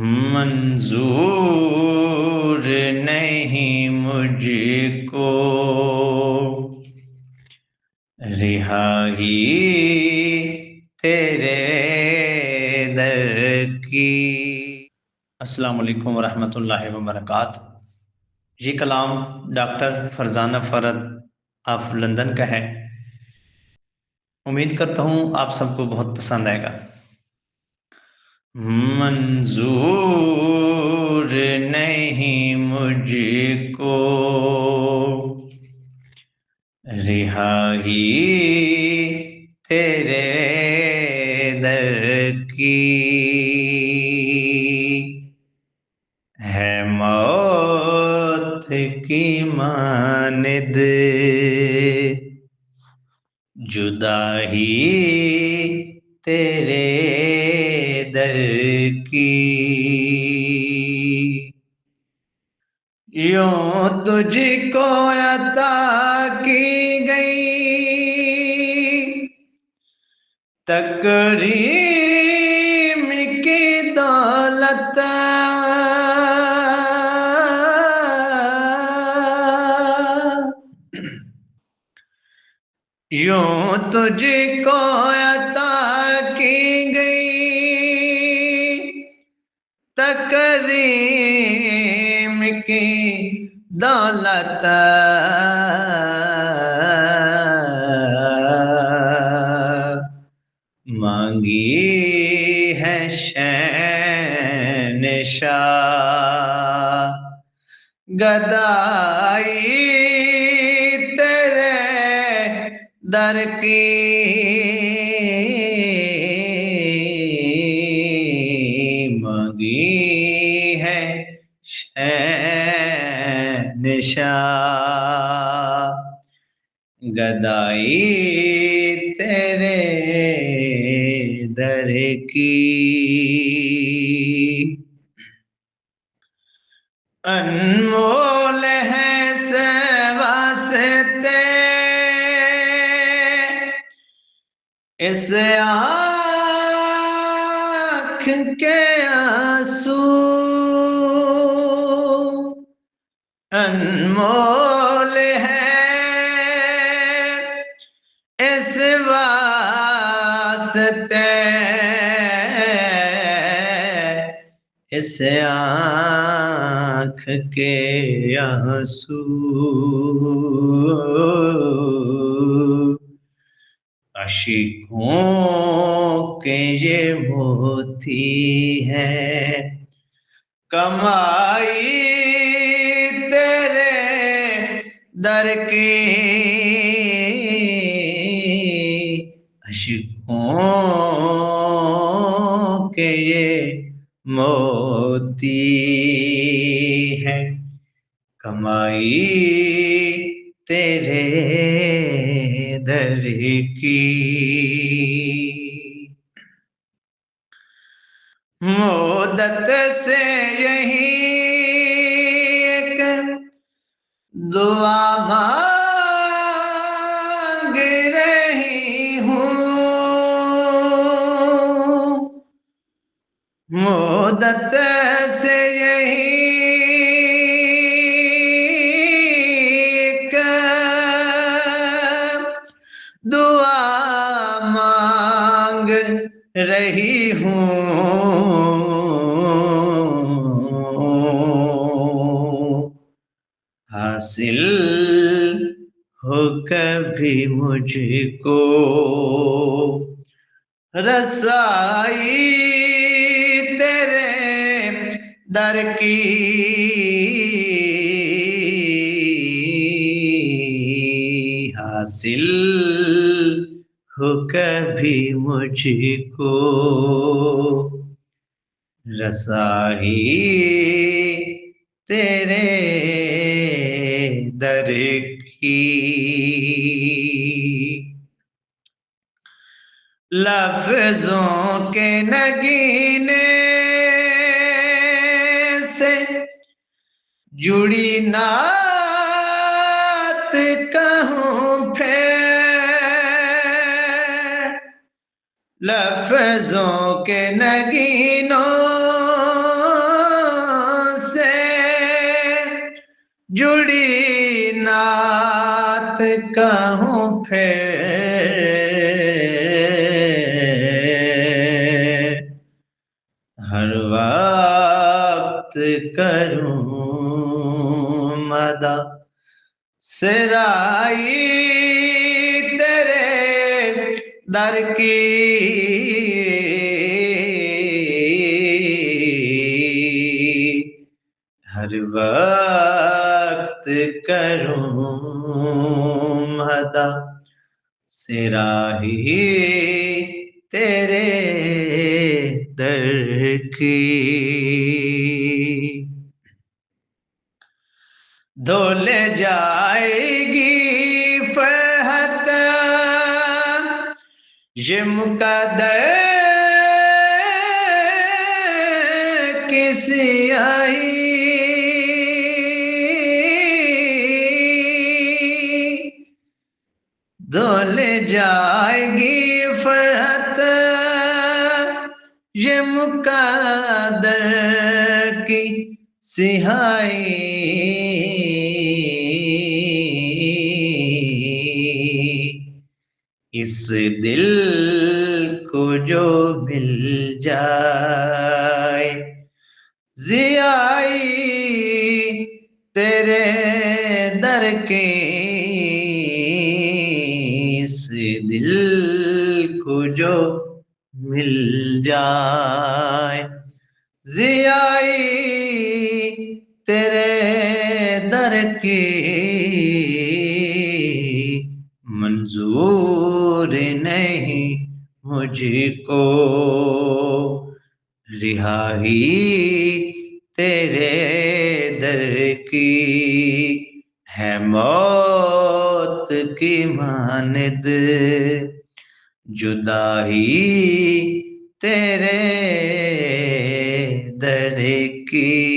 मंजूर नहीं मुझको रिहाई तेरे दर की। अस्सलाम वालेकुम वरहमतुल्लाहि वबरकातुहू। ये कलाम doctor Farzana Farad of London का है। उम्मीद करता हूँ आप सबको बहुत पसंद आएगा। मंजूर नहीं मुझको रिहाई तेरे दर की, है मौत की मानिद जुदाई तेरे दर की। यूं तुझको अता की गई तकरीम की दौलत, यूं तुझको अता की गई तकरीम की दौलत, मांगी है शहंशाह गदाई तेरे दर की, मांगी है शहंशाह गदाई तेरे दर की। अनमोल है से वास्ते इस आँख के आंसू, अनमोल है इस वास्ते इस आँख के आंसू, आशिकों के ये मोती है कमाई तेरे दर की, आशिकों के ये मोती है कमाई तेरे दर की। मुद्दत से यही एक दुआ मांग रही हूँ, मुद्दत से यही एक दुआ मांग रही हूँ, हासिल हो कभी मुझको रसाई तेरे दर की, हासिल हो कभी मुझको रसाई तेरे दर की। लफ्जों के नगीने से जुड़ी नात कहूँ फिर, लफ्जों के नगीनों जुड़ी नात कहूँ फिर, हर वक्त करूँ मदा सिराई तेरे दर की, हर वक्त करूं मदा सिराही तेरे दर की। धोले जाएगी फरहत ये मुकद्दर किसी आई, धोले जाएगी फरहत ये मुकद्दर की सिहाई। इस दिल को जो मिल जाए जियाई तेरे दर की, इस दिल को जो मिल जाए जियाई तेरे दर की, मंजूर नहीं मुझको रिहाई तेरे दर की, है मौत की मानद जुदाई तेरे दर की।